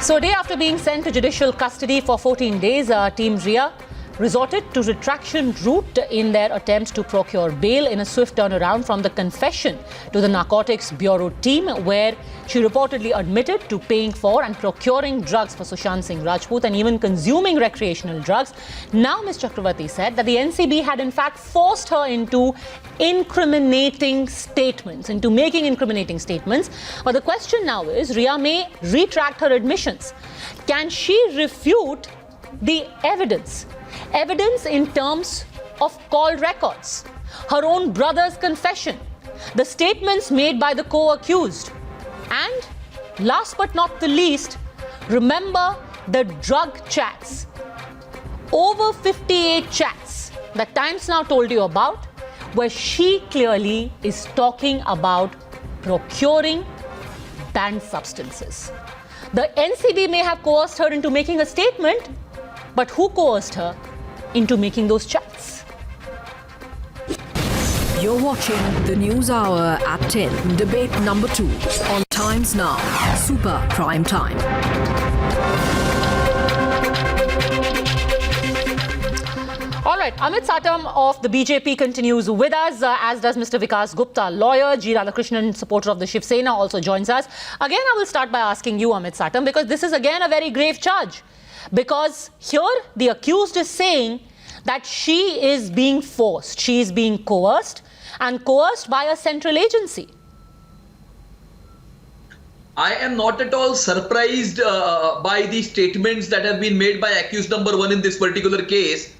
So a day after being sent to judicial custody for 14 days, Team Rhea resorted to retraction route in their attempt to procure bail in a swift turnaround from the confession to the Narcotics Bureau team, where she reportedly admitted to paying for and procuring drugs for Sushant Singh Rajput and even consuming recreational drugs. Now Ms. Chakravarti said that the NCB had in fact forced her into incriminating statements, into making incriminating statements. But the question now is, Rhea may retract her admissions. Can she refute the evidence? Evidence in terms of call records, her own brother's confession, the statements made by the co-accused, and last but not the least, remember the drug chats. Over 58 chats that Times Now told you about, where she clearly is talking about procuring banned substances. The NCB may have coerced her into making a statement, but who coerced her into making those chats? You're watching the News Hour at 10, debate number 2 on Times Now, Super Prime Time. All right, Amit Satam of the BJP continues with us, as does Mr. Vikas Gupta, lawyer. G. Radhakrishnan, supporter of the Shiv Sena, also joins us. Again, I will start by asking you, Amit Satam, because this is again a very grave charge. Because here the accused is saying that she is being forced, she is being coerced, and coerced by a central agency. I am not at all surprised by the statements that have been made by accused number 1 in this particular case,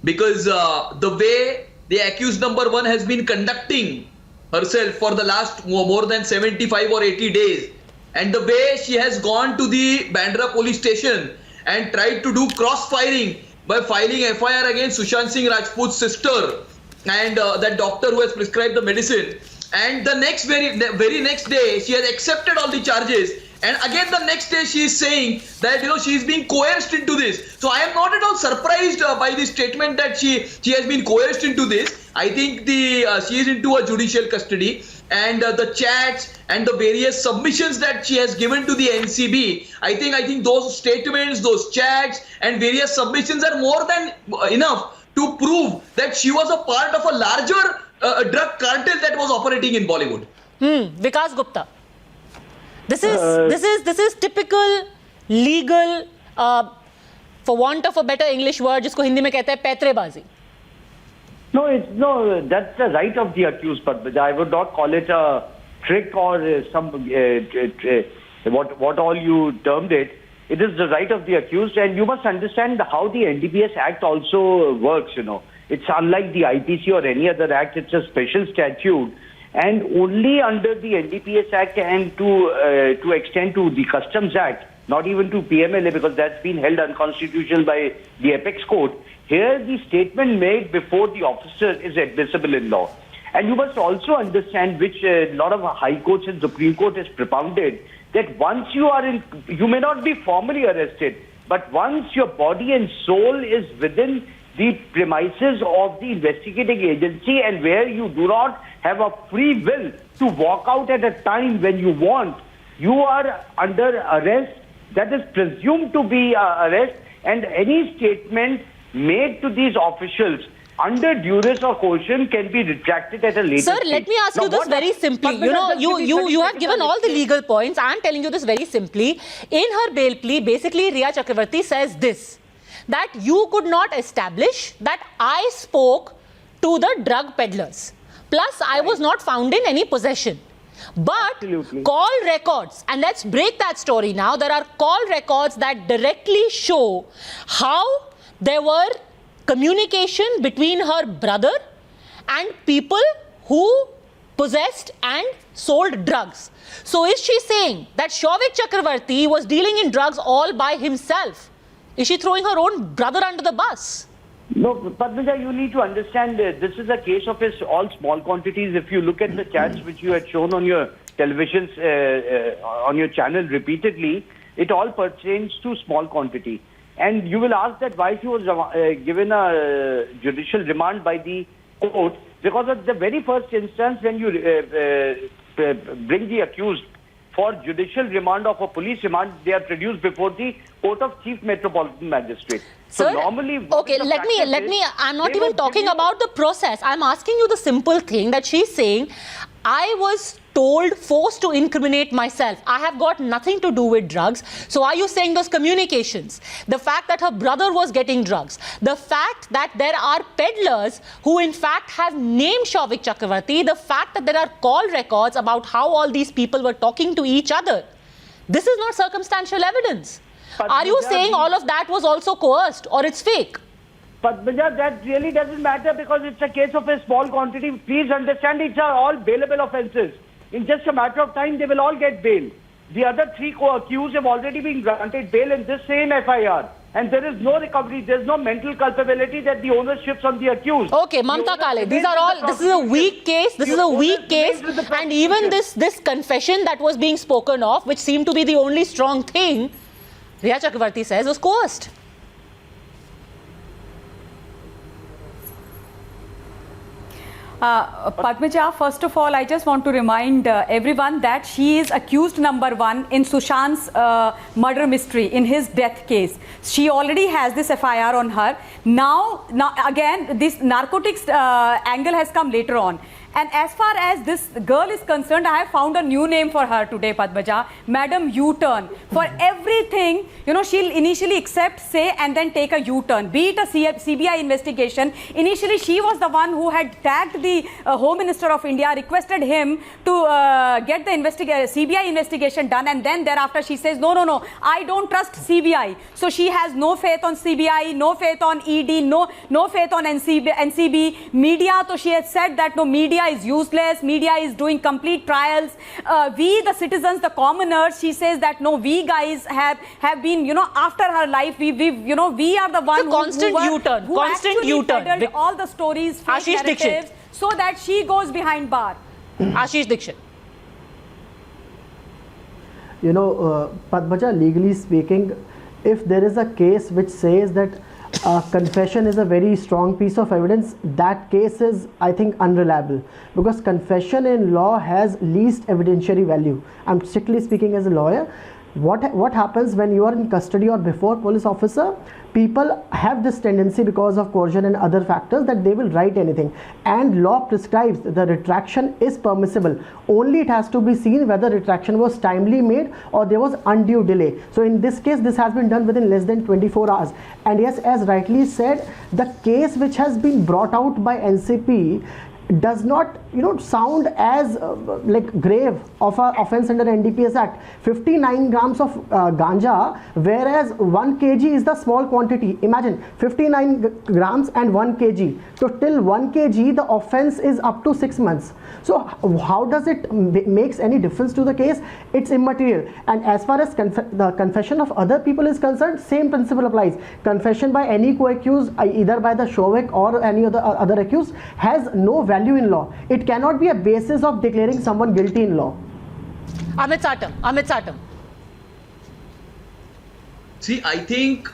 because the way the accused number 1 has been conducting herself for the last more than 75 or 80 days, and the way she has gone to the Bandra police station and tried to do cross-firing by filing FIR against Sushant Singh Rajput's sister and that doctor who has prescribed the medicine. And the very next day, she has accepted all the charges. And again, the next day, she is saying that, she is being coerced into this. So I am not at all surprised by the statement that she has been coerced into this. I think she is into a judicial custody, and the chats and the various submissions that she has given to the NCB, I think those statements, those chats and various submissions are more than enough to prove that she was a part of a larger drug cartel that was operating in Bollywood. Vikas Gupta. This is typical legal, for want of a better English word, जिसको हिंदी में कहते हैं पैतरेबाजी. No, that's the right of the accused, but I would not call it a trick or some what all you termed it. It is the right of the accused, and you must understand how the NDPS Act also works. It's unlike the IPC or any other act. It's a special statute, and only under the NDPS Act and to extend to the Customs Act, not even to PMLA, because that's been held unconstitutional by the Apex Court. Here, the statement made before the officer is admissible in law. And you must also understand, which a lot of high courts and Supreme Court has propounded, that once you may not be formally arrested, but once your body and soul is within the premises of the investigating agency, and where you do not have a free will to walk out at a time when you want, you are under arrest. That is presumed to be arrest, and any statement made to these officials under duress or coercion can be retracted at a later stage. Sir, stage. let me ask you this very simply. You have given all the legal points. I am telling you this very simply. In her bail plea, basically Rhea Chakravarti says this, that you could not establish that I spoke to the drug peddlers. Plus, I was not found in any possession. But Absolutely. Call records, and let's break that story now. There are call records that directly show how there were communication between her brother and people who possessed and sold drugs. So is she saying that Souvik Chakravarti was dealing in drugs all by himself? Is she throwing her own brother under the bus? No, Padmaja, you need to understand this is a case of all small quantities. If you look at the chats which you had shown on your televisions, on your channel repeatedly, it all pertains to small quantity. And you will ask that why she was given a judicial remand by the court, because at the very first instance when you bring the accused for judicial remand or for police remand, they are produced before the Court of Chief Metropolitan Magistrate. So Sir, normally, okay, let me, I'm not even talking about the process. I'm asking you the simple thing that she's saying, I was forced to incriminate myself. I have got nothing to do with drugs. So are you saying those communications, the fact that her brother was getting drugs, the fact that there are peddlers who in fact have named Shouvik Chakravarti, the fact that there are call records about how all these people were talking to each other, this is not circumstantial evidence. But are you saying all of that was also coerced or it's fake? Padmaja, that really doesn't matter because it's a case of a small quantity. Please understand, it's all bailable offences. In just a matter of time, they will all get bail. The other three co-accused have already been granted bail in this same FIR. And there is no recovery, there's no mental culpability that the onus shifts on the accused. Okay, Mamta Kale, these are all, this is a weak case, and even this confession that was being spoken of, which seemed to be the only strong thing, Riya Chakravarti says, was coerced. Padmaja, first of all, I just want to remind everyone that she is accused number 1 in Sushant's murder mystery, in his death case. She already has this FIR on her. Now again, this narcotics angle has come later on. And as far as this girl is concerned, I have found a new name for her today, Padmaja, Madam U-turn. For everything, she'll initially accept, say, and then take a U-turn. Be it a CBI investigation. Initially, she was the one who had tagged the Home Minister of India, requested him to get the CBI investigation done, and then thereafter she says, no, I don't trust CBI. So she has no faith on CBI, no faith on ED, no faith on NCB. Media, so she has said that no, media is useless, media is doing complete trials. We, the citizens, the commoners, she says that no, we guys have been, after her life, we are the one who actually peddled all the stories, fake Ashish narratives, Dikshit. so that she goes behind bar. Ashish Dikshit. Padmaja, legally speaking, if there is a case which says that confession is a very strong piece of evidence, that case is, I think, unreliable, because confession in law has least evidentiary value. I'm strictly speaking as a lawyer. What happens when you are in custody or before police officer? People have this tendency, because of coercion and other factors, that they will write anything, and law prescribes the retraction is permissible. Only it has to be seen whether retraction was timely made or there was undue delay. So in this case, this has been done within less than 24 hours. And yes, as rightly said, the case which has been brought out by NCP does not sound as grave of a offense under NDPS Act. 59 grams of ganja, whereas 1 kg is the small quantity. Imagine 59 grams and 1 kg. So till 1 kg the offense is up to 6 months. So how does it makes any difference to the case? It's immaterial. And as far as the confession of other people is concerned, same principle applies. Confession by any co-accused, either by the Shouvik or any other accused, has no value in law. It cannot be a basis of declaring someone guilty in law. Amit Satam. See, I think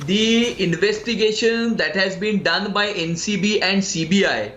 the investigation that has been done by NCB and CBI,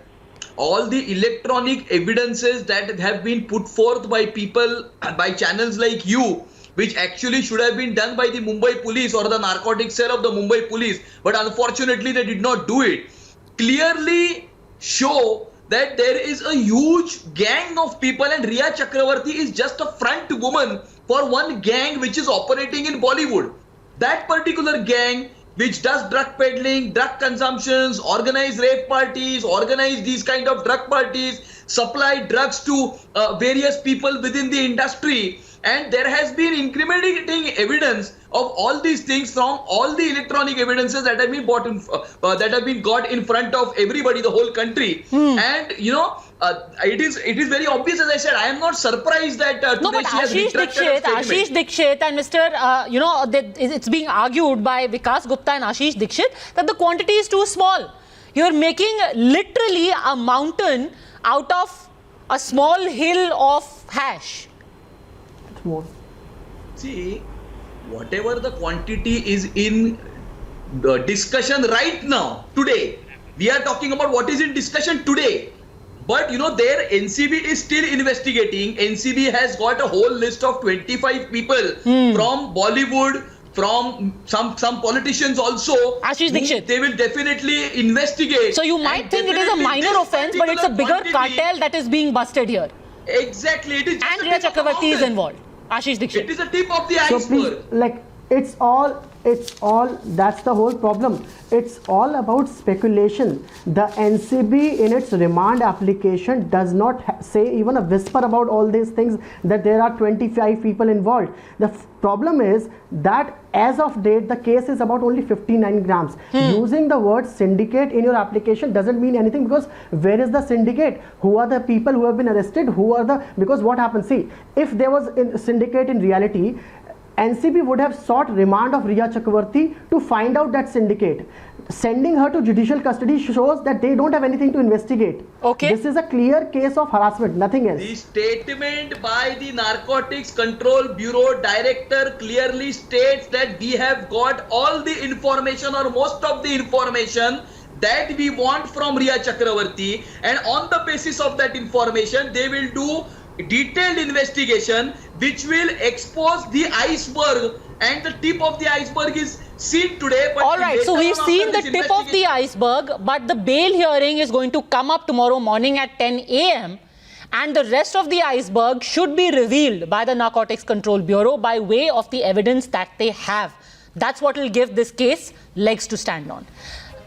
all the electronic evidences that have been put forth by people, by channels like you, which actually should have been done by the Mumbai police or the narcotics cell of the Mumbai police, but unfortunately they did not do it, clearly show that there is a huge gang of people, and Riya Chakravarti is just a front woman for one gang which is operating in Bollywood. That particular gang which does drug peddling, drug consumptions, organize rape parties, organize these kind of drug parties, supply drugs to various people within the industry. And there has been incriminating evidence of all these things from all the electronic evidences that have been got in front of everybody, the whole country. And it is very obvious, as I said. I am not surprised that today she has retracted her statement. Ashish Dikshit and Mr. It's being argued by Vikas Gupta and Ashish Dikshit that the quantity is too small. You're making literally a mountain out of a small hill of hash. See, whatever the quantity is in the discussion right now, today, we are talking about what is in discussion today. But their NCB is still investigating. NCB has got a whole list of 25 people from Bollywood, from some politicians also. Ashish who Dikshit. They will definitely investigate. So you might And think it is a definitely minor this offense, but it's a bigger particular quantity- cartel that is being busted here. Exactly. It is just And a Riya tip of the Chakravarti is mountain. involved. Ashish Dikshit. It is a tip of the So iceberg. please, like, it's all, that's the whole problem. It's all about speculation. The NCB in its remand application does not say even a whisper about all these things, that there are 25 people involved. The problem is that as of date, the case is about only 59 grams. Using the word syndicate in your application doesn't mean anything, because where is the syndicate? Who are the people who have been arrested? Because what happens, see, if there was a syndicate in reality, NCB would have sought remand of Riya Chakravarti to find out that syndicate. Sending her to judicial custody shows that they don't have anything to investigate. Okay. This is a clear case of harassment, nothing else. The statement by the Narcotics Control Bureau director clearly states that we have got all the information or most of the information that we want from Riya Chakravarti, and on the basis of that information they will do detailed investigation which will expose the iceberg, and the tip of the iceberg is seen today. But All right, so later we've on seen the after this tip of the iceberg, but the bail hearing is going to come up tomorrow morning at 10 a.m. and the rest of the iceberg should be revealed by the Narcotics Control Bureau by way of the evidence that they have. That's what will give this case legs to stand on.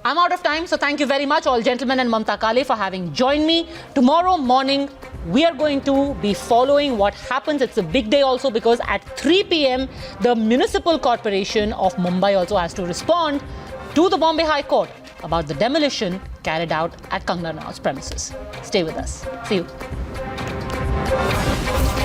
I'm out of time, so thank you very much, all gentlemen and Mamta Kale, for having joined me. Tomorrow morning, we are going to be following what happens. It's a big day also, because at 3 p.m., the Municipal Corporation of Mumbai also has to respond to the Bombay High Court about the demolition carried out at Kangana Ranaut's premises. Stay with us. See you.